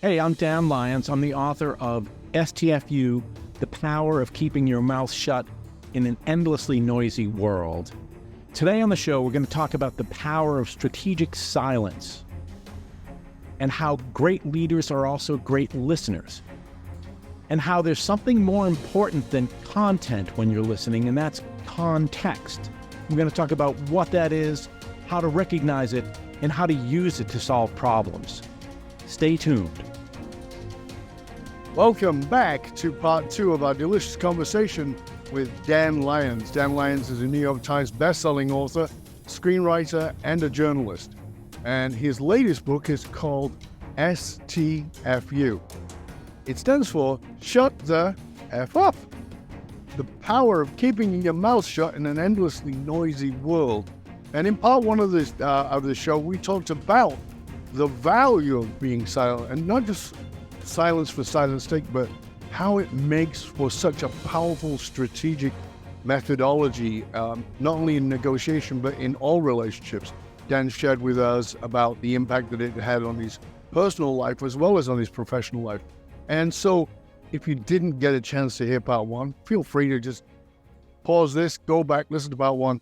Hey, I'm Dan Lyons. I'm the author of STFU, The Power of Keeping Your Mouth Shut in an Endlessly Noisy World. Today on the show, we're going to talk about the power of strategic silence and how great leaders are also great listeners, and how there's something more important than content when you're listening, and that's context. We're going to talk about what that is, how to recognize it, and how to use it to solve problems. Stay tuned. Welcome back to part 2 of our delicious conversation with Dan Lyons. Dan Lyons is a New York Times bestselling author, screenwriter, and a journalist. And his latest book is called STFU. It stands for Shut the F Up. The power of keeping your mouth shut in an endlessly noisy world. And in part 1 of the show, we talked about the value of being silent, and not just silence for silence sake, but how it makes for such a powerful strategic methodology, not only in negotiation, but in all relationships. Dan shared with us about the impact that it had on his personal life as well as on his professional life. And so if you didn't get a chance to hear part 1, feel free to just pause this, go back, listen to part 1.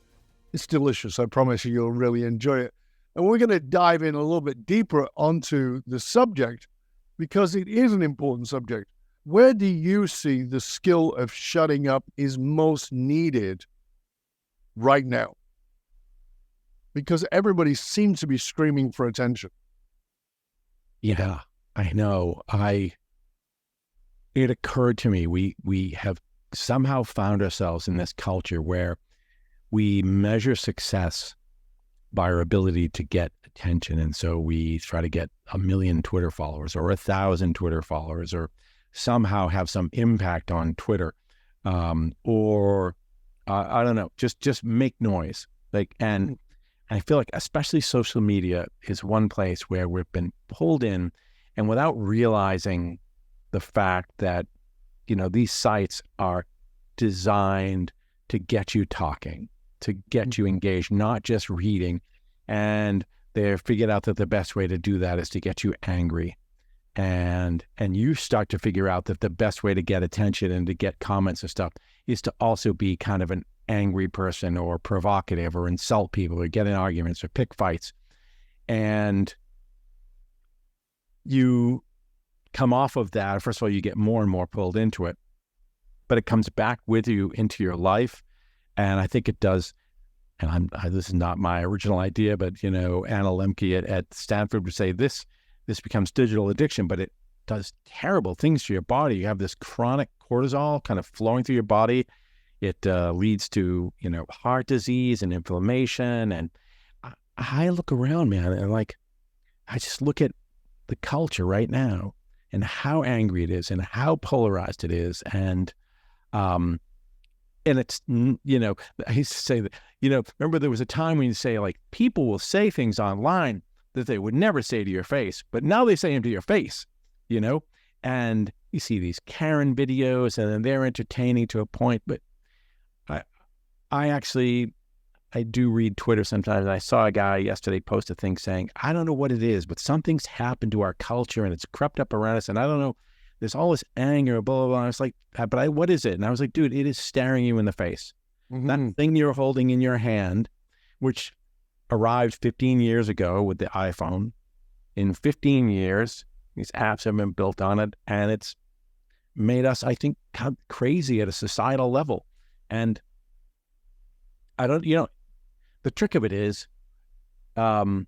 It's delicious. I promise you'll really enjoy it. And we're going to dive in a little bit deeper onto the subject because it is an important subject. Where do you see the skill of shutting up is most needed right now? Because everybody seems to be screaming for attention. Yeah, I know. It occurred to me, we have somehow found ourselves in this culture where we measure success by our ability to get attention. And so we try to get 1 million Twitter followers or 1,000 Twitter followers, or somehow have some impact on Twitter, or I don't know, just make noise. And I feel like especially social media is one place where we've been pulled in, and without realizing the fact that, these sites are designed to get you talking, to get you engaged, not just reading. And they've figured out that the best way to do that is to get you angry. And you start to figure out that the best way to get attention and to get comments and stuff is to also be kind of an angry person, or provocative, or insult people, or get in arguments, or pick fights. And you come off of that. First of all, you get more and more pulled into it, but it comes back with you into your life. And I think it does. And this is not my original idea, but Anna Lemke at Stanford would say this becomes digital addiction, but it does terrible things to your body. You have this chronic cortisol kind of flowing through your body. It leads to heart disease and inflammation. And I look around, man, and I just look at the culture right now and how angry it is and how polarized it is. And it's, I used to say that, remember there was a time when you say, people will say things online that they would never say to your face, but now they say them to your face, and you see these Karen videos, and then they're entertaining to a point. But I do read Twitter sometimes. I saw a guy yesterday post a thing saying, I don't know what it is, but something's happened to our culture and it's crept up around us. And I don't know, there's all this anger, blah, blah, blah. And I was like, but what is it? And I was like, dude, it is staring you in the face. Mm-hmm. That thing you're holding in your hand, which arrived 15 years ago with the iPhone. In 15 years, these apps have been built on it, and it's made us, I think, crazy at a societal level. And I don't, the trick of it is, so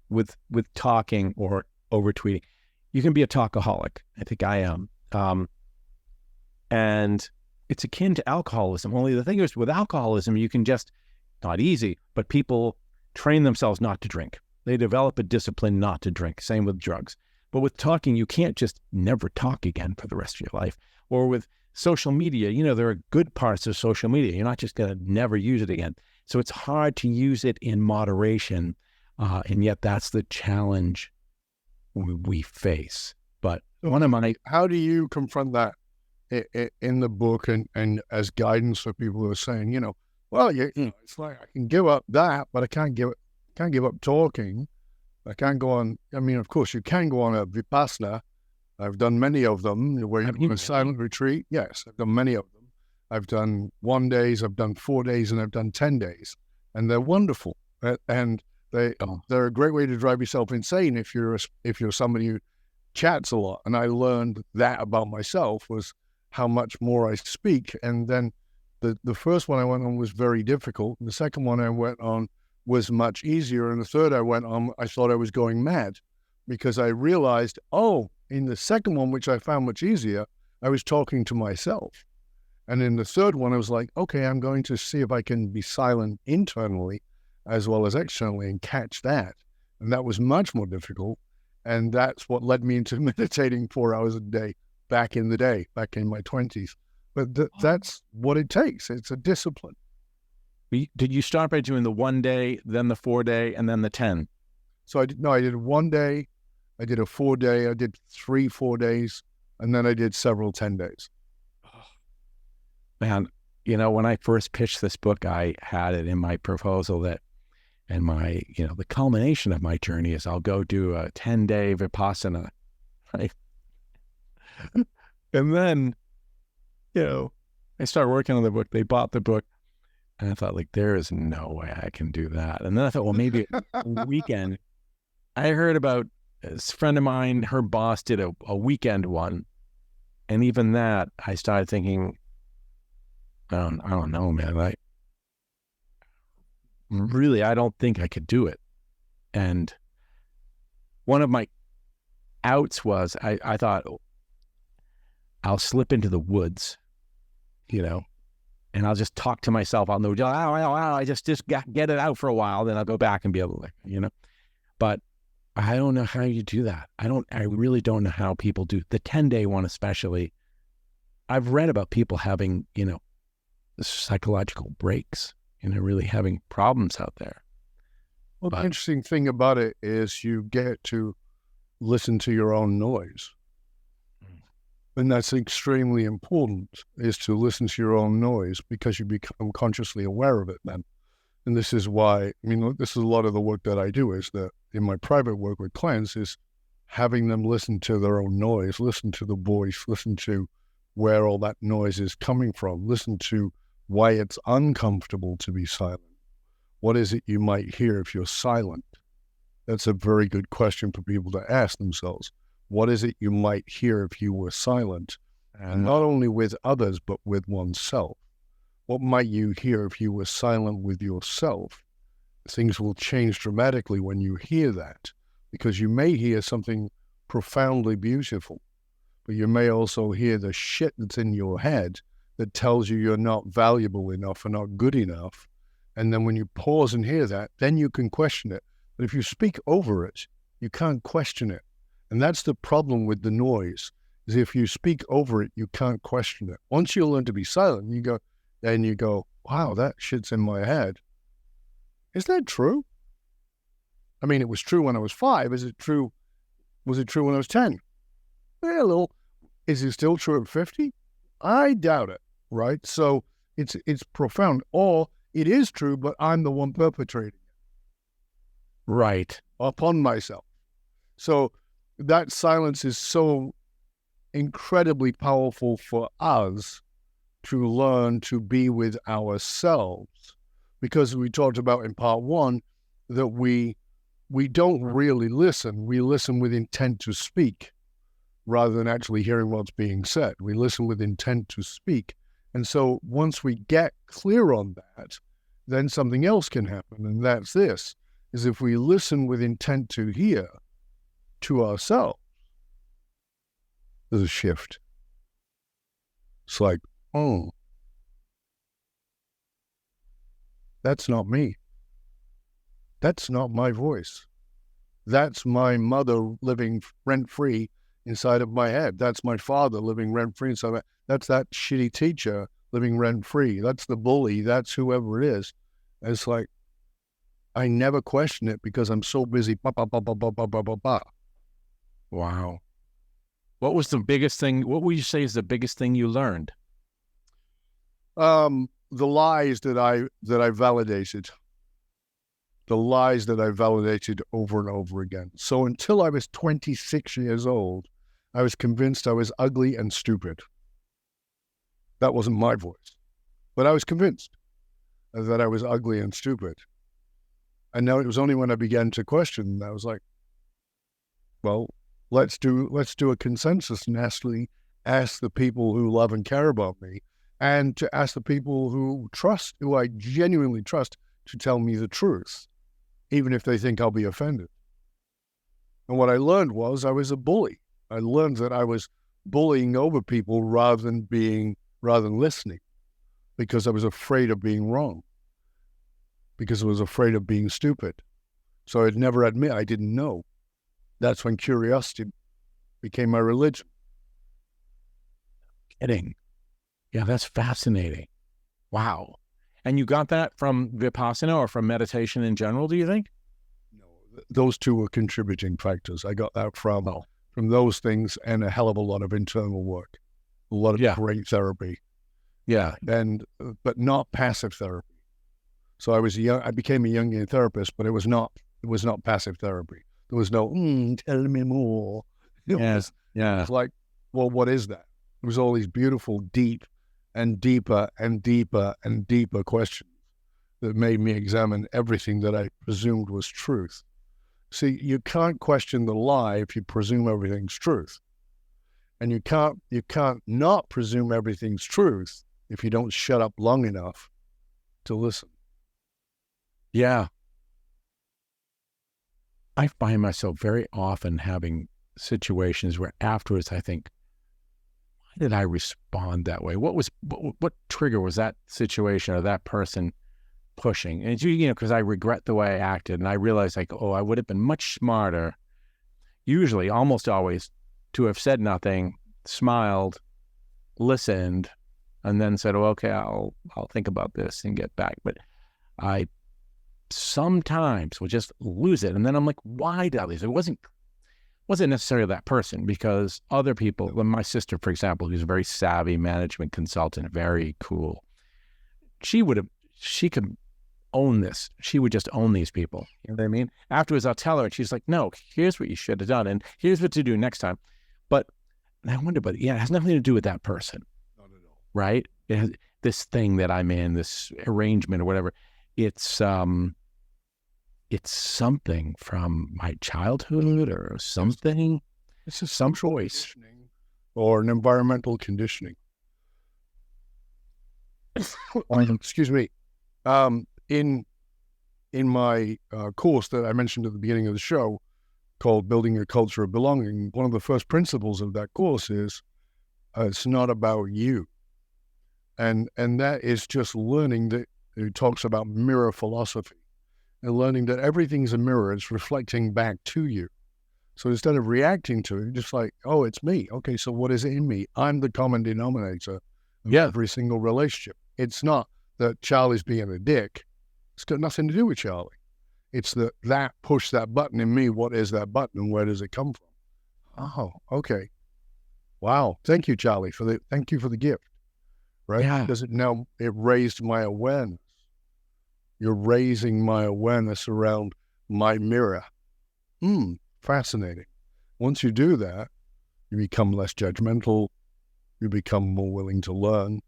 with talking or over tweeting, you can be a talkaholic. I think I am. And it's akin to alcoholism. Only the thing is, with alcoholism, you can just, not easy, but people train themselves not to drink. They develop a discipline not to drink. Same with drugs. But with talking, you can't just never talk again for the rest of your life. Or with social media, there are good parts of social media. You're not just going to never use it again. So it's hard to use it in moderation. And yet that's the challenge we face. But how do you confront that in the book and as guidance for people who are saying, it's like I can give up that, but I can't give up talking. I can't go on. I mean, of course, you can go on a Vipassana. I've done many of them where you do a silent retreat. Yes, I've done many of them. I've done 1 days, I've done 4 days, and I've done 10 days. And they're wonderful. And they're a great way to drive yourself insane if you're somebody who chats a lot. And I learned that about myself, was how much more I speak. And then the first one I went on was very difficult. And the second one I went on was much easier. And the third I went on, I thought I was going mad, because I realized, in the second one, which I found much easier, I was talking to myself. And in the third one, I was like, okay, I'm going to see if I can be silent internally as well as externally and catch that. And that was much more difficult. And that's what led me into meditating 4 hours a day back in the day, back in my 20s. But that's what it takes. It's a discipline. Did you start by doing the 1 day, then the 4 day, and then the 10? So I did 1 day, I did a 4 day, I did 3 4 days, and then I did several 10 days. Man, when I first pitched this book, I had it in my proposal that, and my, the culmination of my journey is I'll go do a 10-day Vipassana, right? And then, I started working on the book. They bought the book. And I thought, there is no way I can do that. And then I thought, well, maybe a weekend. I heard about a friend of mine, her boss did a weekend one. And even that, I started thinking, I don't know, man. I don't think I could do it. And one of my outs was I thought, I'll slip into the woods, and I'll just talk to myself. I'll know, I just get it out for a while, then I'll go back and be able to, But I don't know how you do that. I really don't know how people do the 10-day one, especially. I've read about people having, psychological breaks, really having problems out there. Well, the interesting thing about it is you get to listen to your own noise. And that's extremely important, is to listen to your own noise, because you become consciously aware of it then. And this is why, this is a lot of the work that I do, is that in my private work with clients, is having them listen to their own noise, listen to the voice, listen to where all that noise is coming from, listen to why it's uncomfortable to be silent. What is it you might hear if you're silent? That's a very good question for people to ask themselves. What is it you might hear if you were silent? And not only with others, but with oneself. What might you hear if you were silent with yourself? Things will change dramatically when you hear that, because you may hear something profoundly beautiful, but you may also hear the shit that's in your head that tells you you're not valuable enough or not good enough. And then when you pause and hear that, then you can question it. But if you speak over it, you can't question it. And that's the problem with the noise, is if you speak over it, you can't question it. Once you learn to be silent, you go, wow, that shit's in my head. Is that true? It was true when I was 5. Was it true when I was 10? Well, is it still true at 50? I doubt it, right? So it's profound. Or it is true, but I'm the one perpetrating it. Right. Upon myself. So that silence is so incredibly powerful for us to learn to be with ourselves, because we talked about in part 1 that we don't really listen. We listen with intent to speak rather than actually hearing what's being said. We listen with intent to speak. And so once we get clear on that, then something else can happen. And that's this, is if we listen with intent to hear to ourselves, there's a shift. It's like, that's not me. That's not my voice. That's my mother living rent-free inside of my head. That's my father living rent-free inside of my head. That's that shitty teacher living rent-free. That's the bully. That's whoever it is. And it's like, I never question it because I'm so busy. Wow. What was the biggest thing? What would you say is the biggest thing you learned? The lies that I validated. the lies that I validated over and over again. So until I was 26 years old, I was convinced I was ugly and stupid. That wasn't my voice, but I was convinced that I was ugly and stupid. And now it was only when I began to question, I was like, well, let's do a consensus and ask the people who love and care about me, and to ask the people who I genuinely trust, to tell me the truth, even if they think I'll be offended. And what I learned was I was a bully. I learned that I was bullying over people rather than listening, because I was afraid of being wrong, because I was afraid of being stupid. So I'd never admit I didn't know. That's when curiosity became my religion. Kidding. Yeah, that's fascinating. Wow. And you got that from Vipassana or from meditation in general, do you think? No, those two were contributing factors. I got that from those things and a hell of a lot of internal work, a lot of great therapy. Yeah. But not passive therapy. So I became a Jungian therapist, but it was not passive therapy. There was no, tell me more. It was like, well, what is that? It was all these beautiful, deep and deeper and deeper and deeper questions that made me examine everything that I presumed was truth. See, you can't question the lie if you presume everything's truth. And you can't not presume everything's truth if you don't shut up long enough to listen. Yeah. I find myself very often having situations where afterwards I think, why did I respond that way? What trigger was that situation or that person pushing? And it's, because I regret the way I acted, and I realize like, I would have been much smarter, usually, almost always, to have said nothing, smiled, listened, and then said, okay, I'll think about this and get back. But I sometimes will just lose it. And then I'm like, why did I lose it? It wasn't necessarily that person, because other people, my sister, for example, who's a very savvy management consultant, very cool, she could own this. She would just own these people. You know what I mean? Afterwards, I'll tell her, and she's like, no, here's what you should have done, and here's what to do next time. But I wonder, it has nothing to do with that person. Not at all. Right? It has, this thing that I'm in, this arrangement or whatever, it's something from my childhood or something. It's a some choice or an environmental conditioning. Excuse me. In my course that I mentioned at the beginning of the show, called Building a Culture of Belonging, one of the first principles of that course is it's not about you. And that is just learning that it talks about mirror philosophy, and learning that everything's a mirror. It's reflecting back to you. So instead of reacting to it, you're just like, oh, it's me. Okay, so what is it in me? I'm the common denominator of every single relationship. It's not that Charlie's being a dick. It's got nothing to do with Charlie. It's that push that button in me. What is that button, and where does it come from? Oh, okay. Wow. Thank you, Charlie, thank you for the gift. Right? Yeah. Because it raised my awareness. You're raising my awareness around my mirror. Fascinating. Once you do that, you become less judgmental, you become more willing to learn,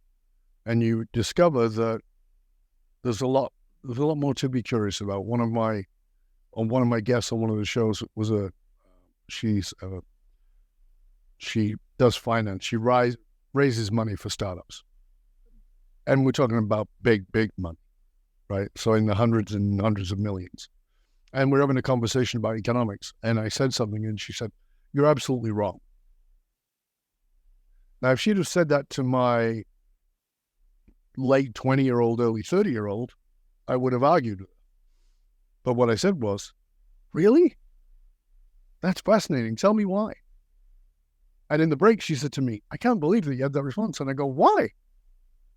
and you discover that there's a lot more to be curious about. One of my guests on one of the shows was she does finance. She raises money for startups. And we're talking about big money, right? So in the hundreds and hundreds of millions. And we're having a conversation about economics. And I said something, and she said, you're absolutely wrong. Now, if she'd have said that to my late 20-year-old, early 30-year-old, I would have argued with her. But what I said was, really? That's fascinating. Tell me why. And in the break, she said to me, I can't believe that you had that response. And I go, why?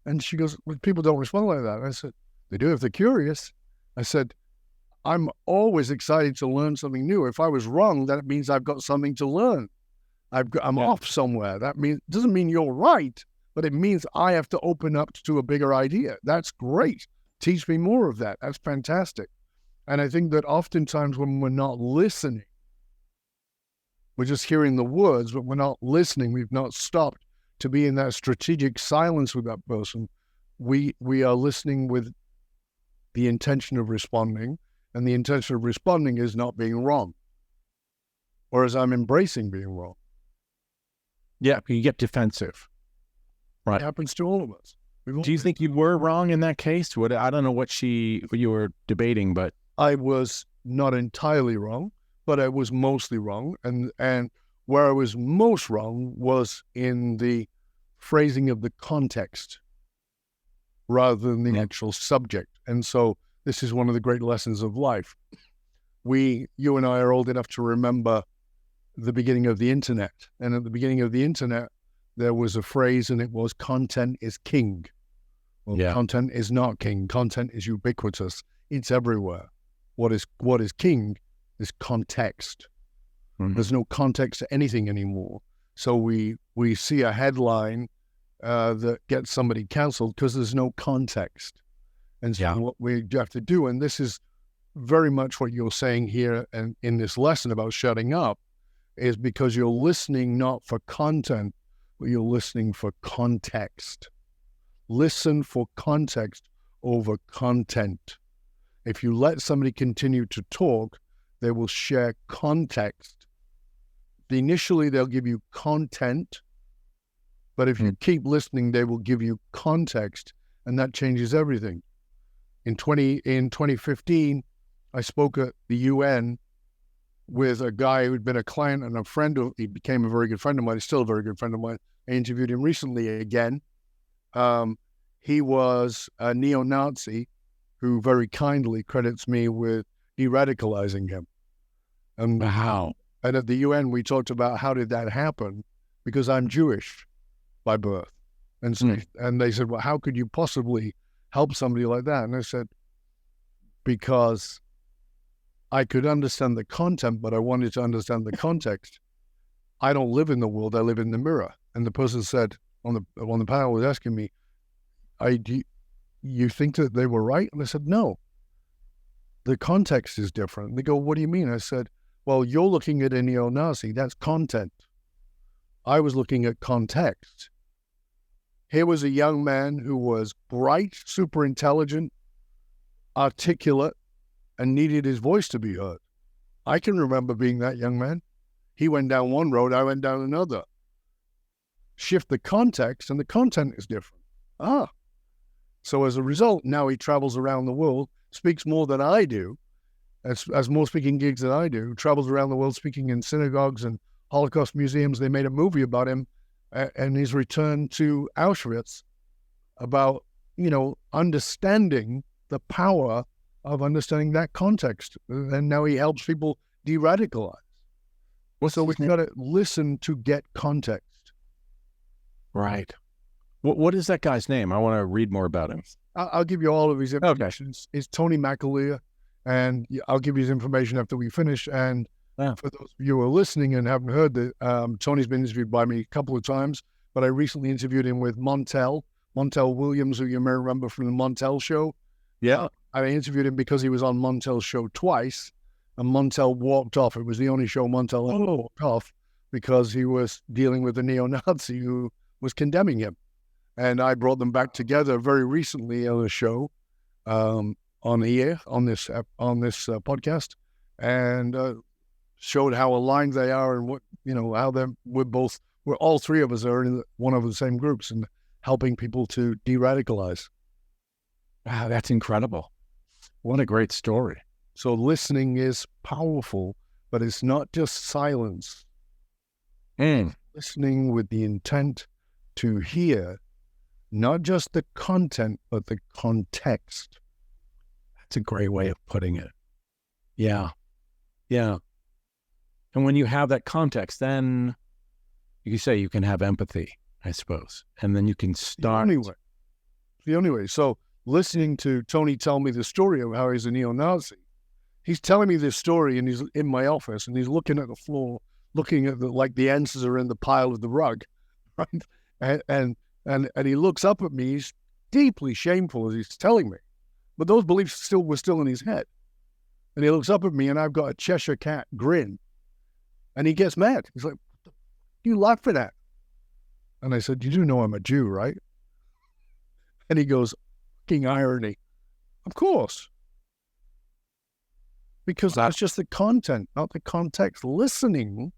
And she goes, well, people don't respond like that. And I said, they do if they're curious. I said, I'm always excited to learn something new. If I was wrong, that means I've got something to learn. I'm off somewhere. That doesn't mean you're right, but it means I have to open up to a bigger idea. That's great. Teach me more of that. That's fantastic. And I think that oftentimes when we're not listening, we're just hearing the words, but we're not listening. We've not stopped to be in that strategic silence with that person. We are listening with the intention of responding, and the intention of responding is not being wrong. Whereas I'm embracing being wrong. Yeah, you get defensive. Right. It happens to all of us. Do you think you were wrong in that case? I don't know what you were debating, but I was not entirely wrong, but I was mostly wrong. And where I was most wrong was in the phrasing of the context rather than the actual subject. And so this is one of the great lessons of life. You and I are old enough to remember the beginning of the internet. And at the beginning of the internet, there was a phrase, and it was content is king. Well, content is not king. Content is ubiquitous. It's everywhere. What is king is context. Mm-hmm. There's no context to anything anymore. So we see a headline that gets somebody canceled because there's no context. And so what we have to do, and this is very much what you're saying here and in this lesson about shutting up, is because you're listening not for content, but you're listening for context. Listen for context over content. If you let somebody continue to talk, they will share context. Initially, they'll give you content, but if you keep listening, they will give you context, and that changes everything. In 2015, I spoke at the UN with a guy who'd been a client and a friend. He became a very good friend of mine. He's still a very good friend of mine. I interviewed him recently again. He was a neo-Nazi who very kindly credits me with de-radicalizing him. Wow. And at the UN, we talked about how did that happen? Because I'm Jewish by birth. And so, and they said, well, how could you possibly help somebody like that? And I said, because I could understand the content, but I wanted to understand the context. I don't live in the world, I live in the mirror. And the person said on the panel was asking me, do you think that they were right? And I said, no, the context is different. And they go, what do you mean? I said, well, you're looking at a neo-Nazi, that's content. I was looking at context. Here was a young man who was bright, super intelligent, articulate, and needed his voice to be heard. I can remember being that young man. He went down one road, I went down another. Shift the context, and the content is different. So as a result, now he travels around the world, speaks more than I do, as more speaking gigs than I do, travels around the world speaking in synagogues and Holocaust museums. They made a movie about him and his return to Auschwitz about, understanding the power of understanding that context. And now he helps people de-radicalize. So we've got to listen to get context. Right. What is that guy's name? I want to read more about him. I'll give you all of his information. Okay. It's Tony McAleer, and I'll give you his information after we finish. And for those of you who are listening and haven't heard that, Tony's been interviewed by me a couple of times, but I recently interviewed him with Montel Williams, who you may remember from the Montel show. Yeah. I interviewed him because he was on Montel's show twice, and Montel walked off. It was the only show Montel walked off because he was dealing with a neo-Nazi who was condemning him. And I brought them back together very recently on a show on this podcast, and showed how aligned they are and what how we're all three of us are in one of the same groups and helping people to de-radicalize. Wow, that's incredible! What a great story. So listening is powerful, but it's not just silence. Listening with the intent to hear. Not just the content, but the context. That's a great way of putting it. Yeah. Yeah. And when you have that context, then you can say you can have empathy, I suppose. And then you can start. The only way. So listening to Tony tell me the story of how he's a neo-Nazi, he's telling me this story and he's in my office and he's looking at the floor, looking at like the answers are in the pile of the rug, right? And he looks up at me. He's deeply shameful as he's telling me, but those beliefs were still in his head. And he looks up at me, and I've got a Cheshire cat grin. And he gets mad. He's like, "What are you laughing at?" And I said, "You do know I'm a Jew, right?" And he goes, "Fucking irony." Of course. Because that's just the content, not the context. Listening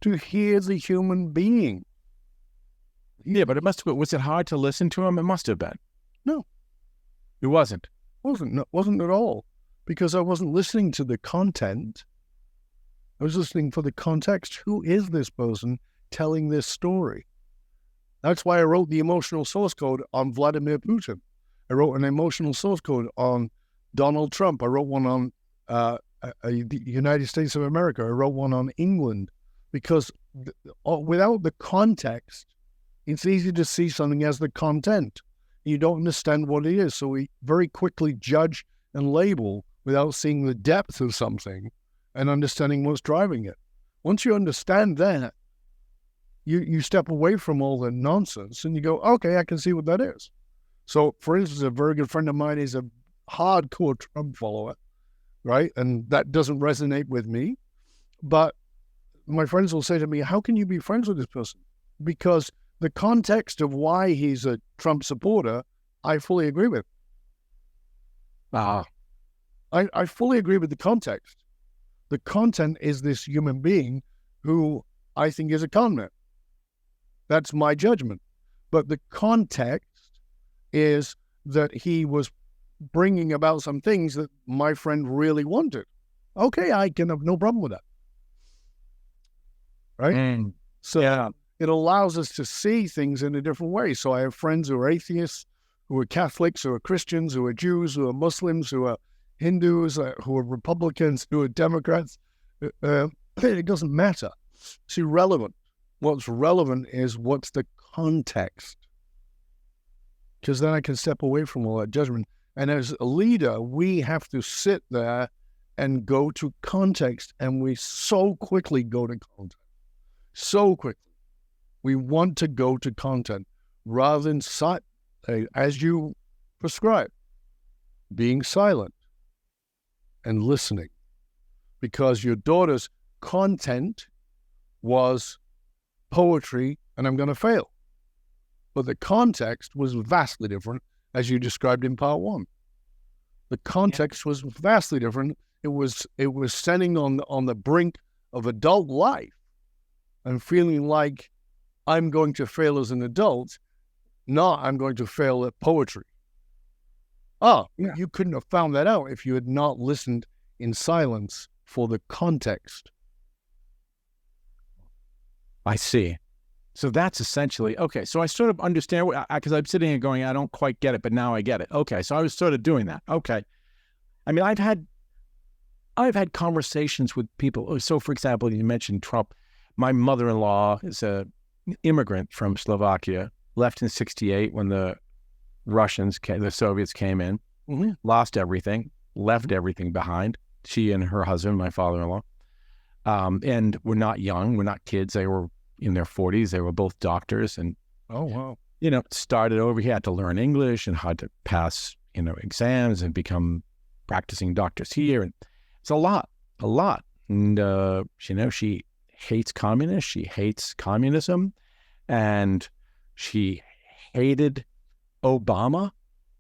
to hear the human being. Yeah, but was it hard to listen to him? It must have been. No. It wasn't. Wasn't at all. Because I wasn't listening to the content. I was listening for the context. Who is this person telling this story? That's why I wrote the emotional source code on Vladimir Putin. I wrote an emotional source code on Donald Trump. I wrote one on the United States of America. I wrote one on England. Because without the context, it's easy to see something as the content. You don't understand what it is. So we very quickly judge and label without seeing the depth of something and understanding what's driving it. Once you understand that, you step away from all the nonsense and you go, okay, I can see what that is. So, for instance, a very good friend of mine is a hardcore Trump follower, right? And that doesn't resonate with me. But my friends will say to me, how can you be friends with this person? Because the context of why he's a Trump supporter, I fully agree with. I fully agree with the context. The content is this human being who I think is a con man. That's my judgment. But the context is that he was bringing about some things that my friend really wanted. Okay, I can have no problem with that. Right? So yeah. It allows us to see things in a different way. So I have friends who are atheists, who are Catholics, who are Christians, who are Jews, who are Muslims, who are Hindus, who are Republicans, who are Democrats. It doesn't matter. It's irrelevant. What's relevant is what's the context. Because then I can step away from all that judgment. And as a leader, we have to sit there and go to context. And we so quickly go to content. So quickly. We want to go to content rather than, as you prescribe, being silent and listening. Because your daughter's content was poetry and I'm going to fail. But the context was vastly different, as you described in part one. The context was vastly different. It was standing on the brink of adult life and feeling like I'm going to fail as an adult, not I'm going to fail at poetry. You couldn't have found that out if you had not listened in silence for the context. I see. So that's essentially, okay, so I sort of understand, because I'm sitting here going, I don't quite get it, but now I get it. Okay, so I was sort of doing that. Okay. I mean, I've had conversations with people. So, for example, you mentioned Trump. My mother-in-law is an immigrant from Slovakia, left in '68 when the Soviets came in, lost everything, left everything behind. She and her husband, my father-in-law, and were not young, were not kids. They were in their 40s. They were both doctors, and started over. He had to learn English and had to pass, exams and become practicing doctors here. And it's a lot. And she hates communists. She hates communism, and she hated Obama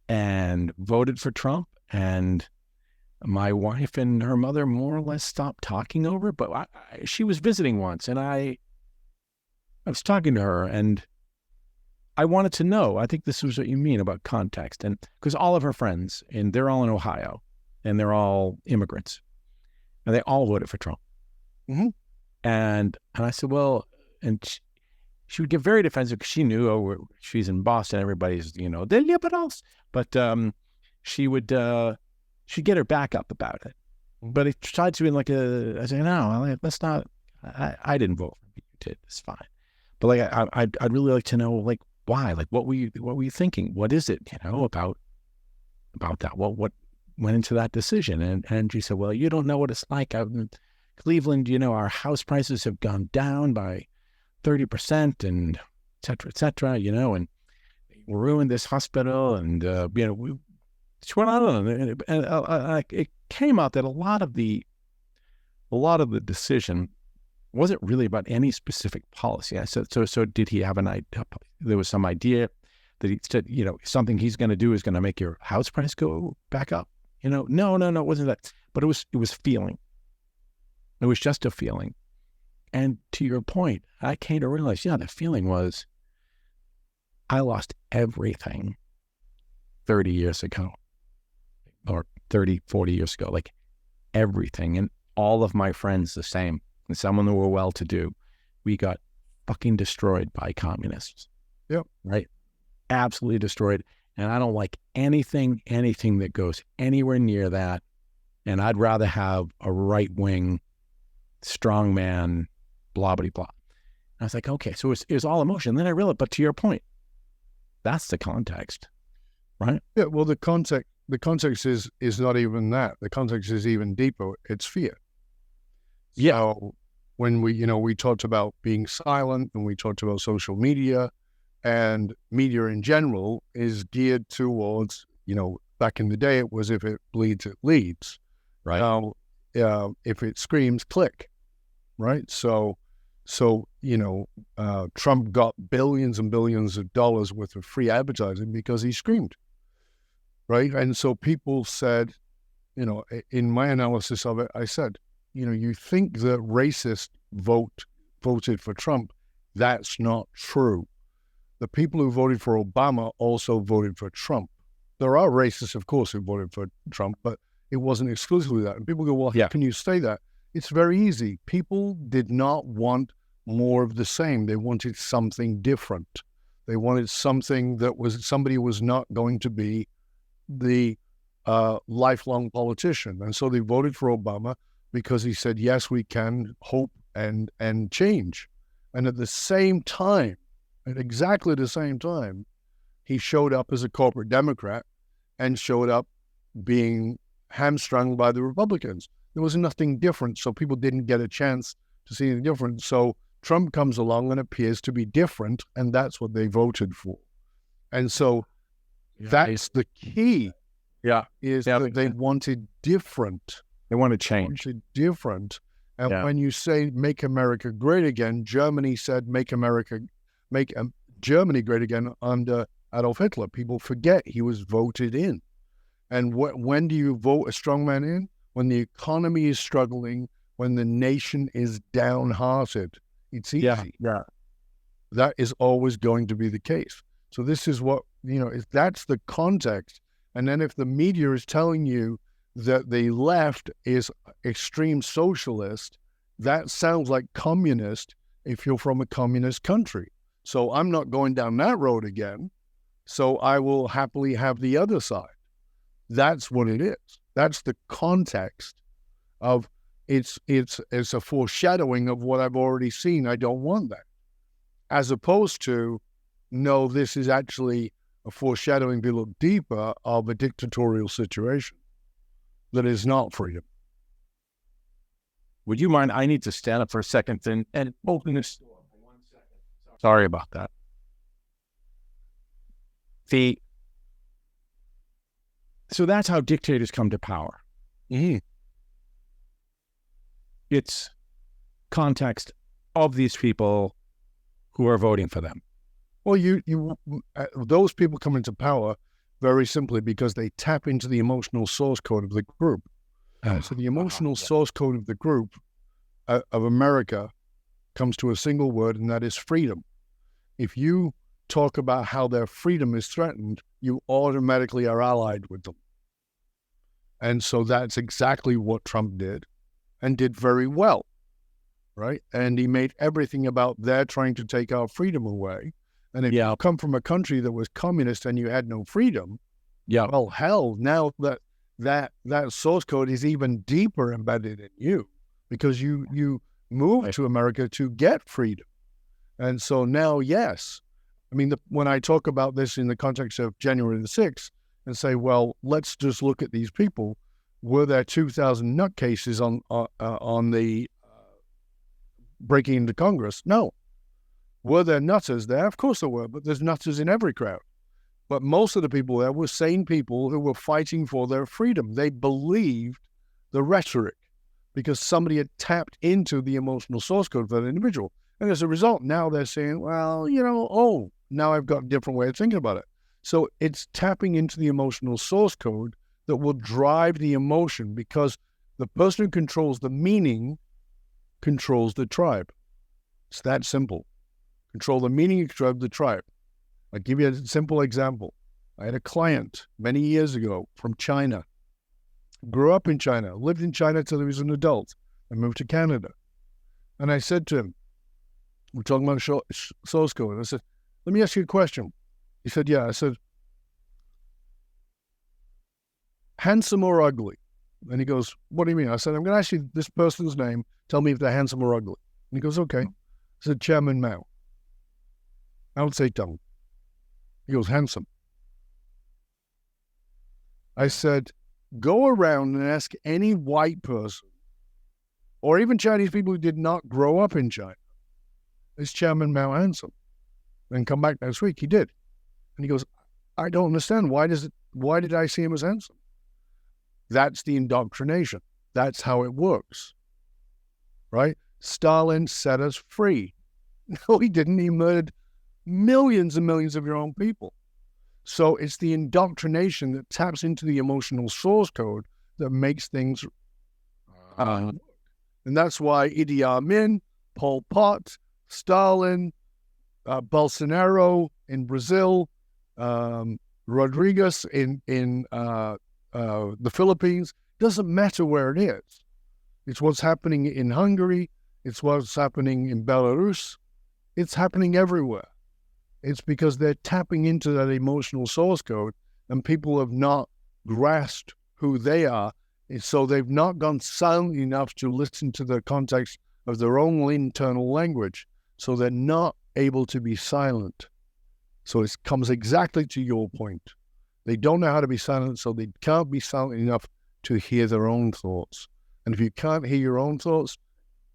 and voted for Trump. And my wife and her mother more or less stopped talking over it. But she was visiting once, and I was talking to her, and I wanted to know, I think this was what you mean about context. And because all of her friends, and they're all in Ohio, and they're all immigrants, and they all voted for Trump. Mm-hmm. And I said, well, and she would get very defensive because she knew, she's in Boston, everybody's, the liberals. But she'd get her back up about it. But it tried to be like I said, no, let's not, I didn't vote for you, did, it's fine. But I'd really like to know, why? What were you thinking? What is it, about that? What went into that decision? And she said, well, you don't know what it's like out in Cleveland. Our house prices have gone down by 30% and et cetera, and we ruined this hospital. And, It's went on, and it came out that a lot of the decision wasn't really about any specific policy. I said, so did he have an idea? There was some idea that he said, something he's going to do is going to make your house price go back up. No, it wasn't that. But it was feeling. It was just a feeling. And to your point, I came to realize, the feeling was, I lost everything 30 years ago, or 30, 40 years ago, like everything. And all of my friends the same. And someone who were well-to-do, we got fucking destroyed by communists. Yep. Right? Absolutely destroyed. And I don't like anything that goes anywhere near that. And I'd rather have a right-wing strongman, blah, blah, blah. I was like, okay, so it was all emotion. Then I realized, but to your point, that's the context, right? Yeah, well, the context is not even that. The context is even deeper. It's fear. Yeah. So when we talked about being silent, and we talked about social media, and media in general is geared towards, back in the day, it was if it bleeds, it leads. Right. Now, if it screams, click. Right. So Trump got billions and billions of dollars worth of free advertising because he screamed. Right. And so people said, in my analysis of it, I said, you think that racists voted for Trump. That's not true. The people who voted for Obama also voted for Trump. There are racists, of course, who voted for Trump, but it wasn't exclusively that. And people go, well, how can you say that? It's very easy. People did not want more of the same. They wanted something different. They wanted something that somebody was not going to be the lifelong politician. And so they voted for Obama because he said, yes, we can hope and change. And at exactly the same time, he showed up as a corporate Democrat and showed up being hamstrung by the Republicans. There was nothing different, so people didn't get a chance to see anything different. So Trump comes along and appears to be different, and that's what they voted for. And so that's the key. Yeah. That they wanted different. They want to change. Wanted different. And when you say make America great again, Germany said make Germany great again under Adolf Hitler. People forget he was voted in. And when do you vote a strongman in? When the economy is struggling, when the nation is downhearted. It's easy. Yeah. That is always going to be the case. So this is what, that's the context. And then if the media is telling you that the left is extreme socialist, that sounds like communist if you're from a communist country. So I'm not going down that road again. So I will happily have the other side. That's what it is. That's the context of it's a foreshadowing of what I've already seen. I don't want that. As opposed to, no, this is actually a foreshadowing, if you look deeper, of a dictatorial situation that is not freedom. Would you mind? I need to stand up for a second and open this door for 1 second. Sorry about that. So that's how dictators come to power. Mm-hmm. It's context of these people who are voting for them. Well, those people come into power very simply because they tap into the emotional source code of the group. So the emotional source code of the group of America comes to a single word, and that is freedom. If you talk about how their freedom is threatened, you automatically are allied with them. And so that's exactly what Trump did, and did very well, right? And he made everything about they're trying to take our freedom away. And if you come from a country that was communist and you had no freedom, well, hell, now that source code is even deeper embedded in you because you moved to America to get freedom. And so now, yes, I mean, when I talk about this in the context of January the 6th and say, well, let's just look at these people. Were there 2,000 nutcases on the breaking into Congress? No. Were there nutters there? Of course there were, but there's nutters in every crowd. But most of the people there were sane people who were fighting for their freedom. They believed the rhetoric because somebody had tapped into the emotional source code for that individual. And as a result, now they're saying, well, now I've got a different way of thinking about it. So it's tapping into the emotional source code that will drive the emotion, because the person who controls the meaning controls the tribe. It's that simple. Control the meaning, you control the tribe. I'll give you a simple example. I had a client many years ago from China, grew up in China, lived in China till he was an adult, and moved to Canada. And I said to him, we're talking about source code. I said, let me ask you a question. He said, yeah. I said, handsome or ugly? And he goes, what do you mean? I said, I'm going to ask you this person's name. Tell me if they're handsome or ugly. And he goes, okay. I said, Chairman Mao. Mao Zedong. He goes, handsome. I said, go around and ask any white person, or even Chinese people who did not grow up in China, is Chairman Mao handsome? And come back next week. He did. And he goes, I don't understand. Why did I see him as handsome? That's the indoctrination. That's how it works. Right? Stalin set us free. No, he didn't. He murdered millions and millions of your own people. So it's the indoctrination that taps into the emotional source code that makes things work. And that's why Idi Amin, Pol Pot, Stalin, Bolsonaro in Brazil, Rodriguez in the Philippines, doesn't matter where it is. It's what's happening in Hungary. It's what's happening in Belarus. It's happening everywhere. It's because they're tapping into that emotional source code, and people have not grasped who they are. So they've not gone silent enough to listen to the context of their own internal language. So they're not able to be silent. So it comes exactly to your point. They don't know how to be silent, so they can't be silent enough to hear their own thoughts. And if you can't hear your own thoughts,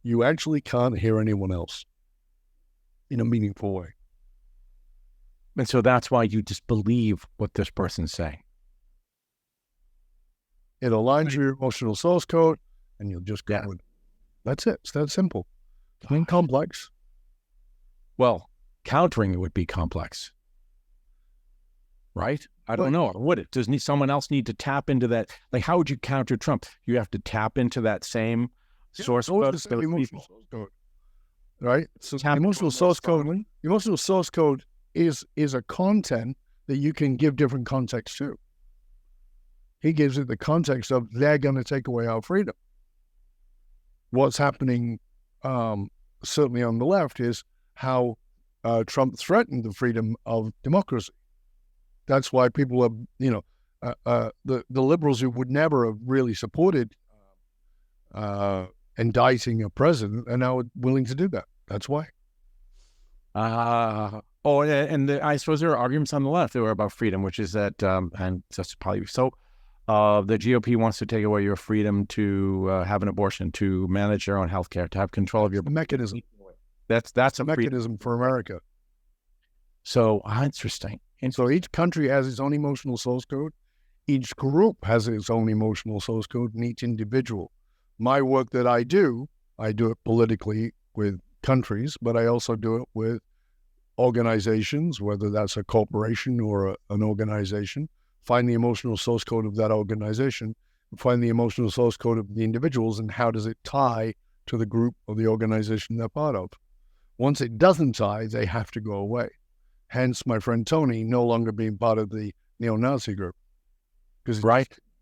you actually can't hear anyone else in a meaningful way. And so that's why you just believe what this person's saying. It aligns with your emotional source code, and you'll just go with it. That's it. It's that simple. It's not complex. Well, countering it would be complex, right? I don't know. Would it? Does someone else need to tap into that? Like, how would you counter Trump? You have to tap into that same source code. Emotional source code, right? So emotional source code is a content that you can give different context to. He gives it the context of they're going to take away our freedom. What's happening, certainly on the left, is how Trump threatened the freedom of democracy. That's why people are, the liberals who would never have really supported indicting a president are now willing to do that. That's why. And I suppose there are arguments on the left that were about freedom, which is that, and that's probably so. The GOP wants to take away your freedom to have an abortion, to manage your own health care, to have control of your mechanism. That's a mechanism for America. So interesting. So each country has its own emotional source code. Each group has its own emotional source code, and each individual. My work that I do it politically with countries, but I also do it with organizations, whether that's a corporation or an organization. Find the emotional source code of that organization, find the emotional source code of the individuals, and how does it tie to the group or the organization they're part of. Once it doesn't tie, they have to go away. Hence, my friend Tony no longer being part of the neo-Nazi group, because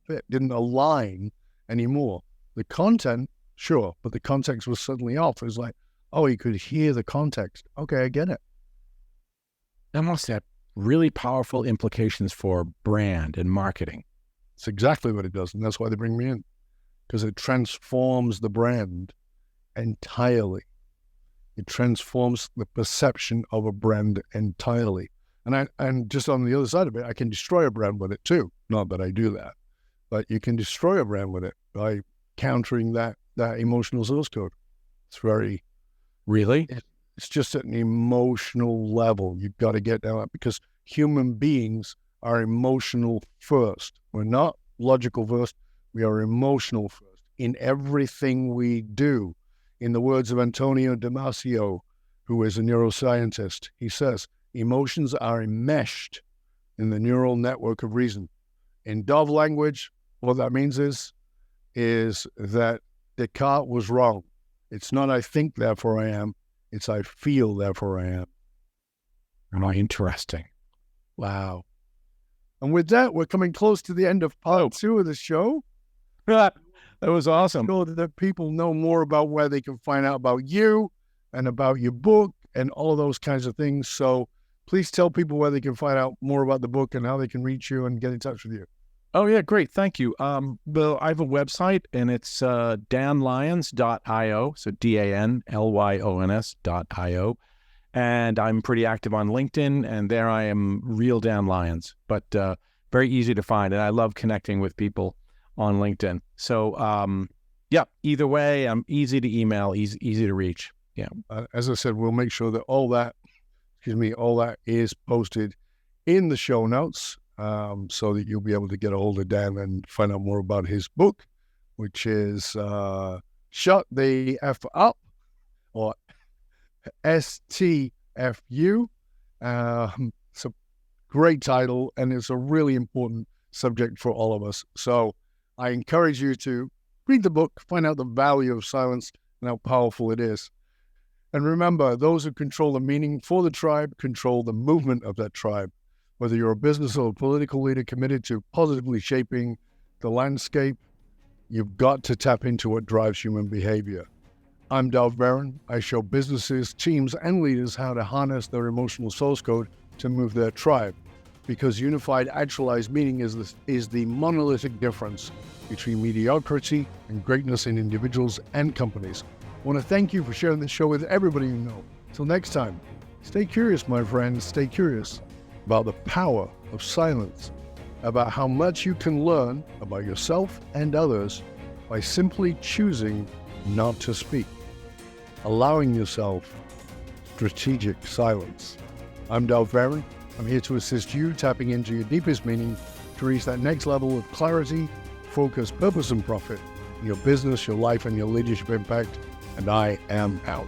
it didn't align anymore. The content, sure, but the context was suddenly off. It was like, oh, you could hear the context. Okay, I get it. That must have really powerful implications for brand and marketing. It's exactly what it does, and that's why they bring me in, because it transforms the brand entirely. It transforms the perception of a brand entirely. And just on the other side of it, I can destroy a brand with it too. Not that I do that, but you can destroy a brand with it by countering that emotional source code. It's very... Really? It's just at an emotional level. You've got to get down that, because human beings are emotional first. We're not logical first. We are emotional first in everything we do. In the words of Antonio Damasio, who is a neuroscientist, he says, emotions are enmeshed in the neural network of reason. In Dove language, what that means is that Descartes was wrong. It's not I think, therefore I am. It's I feel, therefore I am. Oh, interesting. Wow. And with that, we're coming close to the end of part 2 of the show. That was awesome. So that people know more about where they can find out about you and about your book and all of those kinds of things. So please tell people where they can find out more about the book and how they can reach you and get in touch with you. Oh, yeah, great. Thank you. Well, I have a website, and it's danlyons.io, so DANLYONS.io. And I'm pretty active on LinkedIn, and there I am, Real Dan Lyons, but very easy to find. And I love connecting with people on LinkedIn. So, yeah, either way, I'm easy to email, easy to reach. Yeah. As I said, we'll make sure that all that is posted in the show notes, so that you'll be able to get a hold of Dan and find out more about his book, which is Shut the F Up, or STFU. It's a great title, and it's a really important subject for all of us. So I encourage you to read the book, find out the value of silence and how powerful it is. And remember, those who control the meaning for the tribe control the movement of that tribe. Whether you're a business or a political leader committed to positively shaping the landscape, you've got to tap into what drives human behavior. I'm Dov Baron. I show businesses, teams, and leaders how to harness their emotional source code to move their tribe, because unified actualized meaning is the monolithic difference between mediocrity and greatness in individuals and companies. I want to thank you for sharing this show with everybody you know. Till next time, stay curious, my friends. Stay curious about the power of silence, about how much you can learn about yourself and others by simply choosing not to speak, allowing yourself strategic silence. I'm Dov Baron. I'm here to assist you tapping into your deepest meaning to reach that next level of clarity, focus, purpose, and profit in your business, your life, and your leadership impact. And I am out.